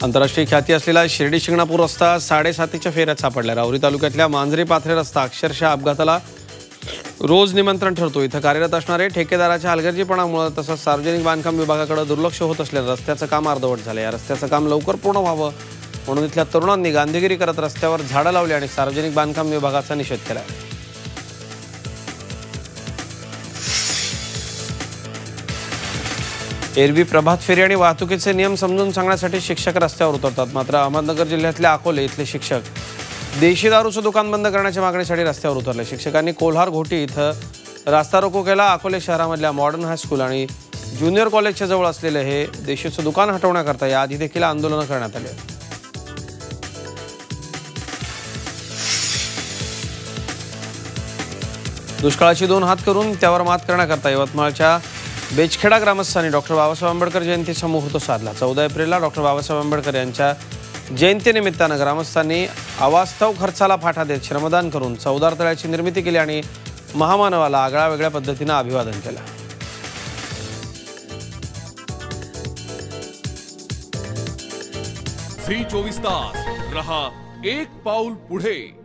आंतरराष्ट्रीय ख्याती असलेला शिर्डी शिंगणापूर रस्ता 7.5च्या फेऱ्यात सापडला। राहुरी तालुक्यातल्या मांजरी पाथरे रस्ता अक्षरशः अपघाताला रोज निमंत्रण ठरतो। इथं कार्यरत असणारे ठेकेदाराच्या हलगर्जीपणामुळे तसंच सार्वजनिक बांधकाम विभागाकडे दुर्लक्ष होत असल्यानं रस्त्याचं काम अर्धवट झालं। या रस्त्याचं काम लवकर पूर्ण व्हावं म्हणून इथल्या तरुणांनी गांधीगिरी करत रस्त्यावर झाडं लावली आणि सार्वजनिक बांधकाम विभागाचा निषेध केला। एरवी प्रभात फेरी आणि वाहतुकीचे नियम समजून सांगण्यासाठी शिक्षक रस्त्यावर उतरतात, मात्र अहमदनगर जिल्ह्यातल्या अकोले इथले शिक्षक देशी दारूचं दुकान बंद करण्याच्या मागणीसाठी रस्त्यावर उतरले। शिक्षकांनी कोल्हार घोटी इथं रास्ता रोको केला। अकोले शहरामधल्या मॉडर्न हायस्कूल आणि ज्युनियर कॉलेजच्या जवळ असलेले हे देशीचं दुकान हटवण्याकरता याआधी देखील आंदोलन करण्यात आले। दुष्काळाची 2 हात करून त्यावर मात करण्याकरता यवतमाळच्या बेचखेडा ग्रामस्थांनी डॉक्टर बाबासाहेब आंबेडकर जयंतीचा मुहूर्त साधला। 14 एप्रिलला डॉक्टर बाबासाहेब आंबेडकर यांच्या जयंतीनिमित्तानं ग्रामस्थांनी अवास्तव खर्चाला फाटा देत श्रमदान करून चौदार तळ्याची निर्मिती केली आणि महामानवाला आगळ्या वेगळ्या पद्धतीनं अभिवादन केलं। झी 24 तास रहा एक पाऊल पुढे।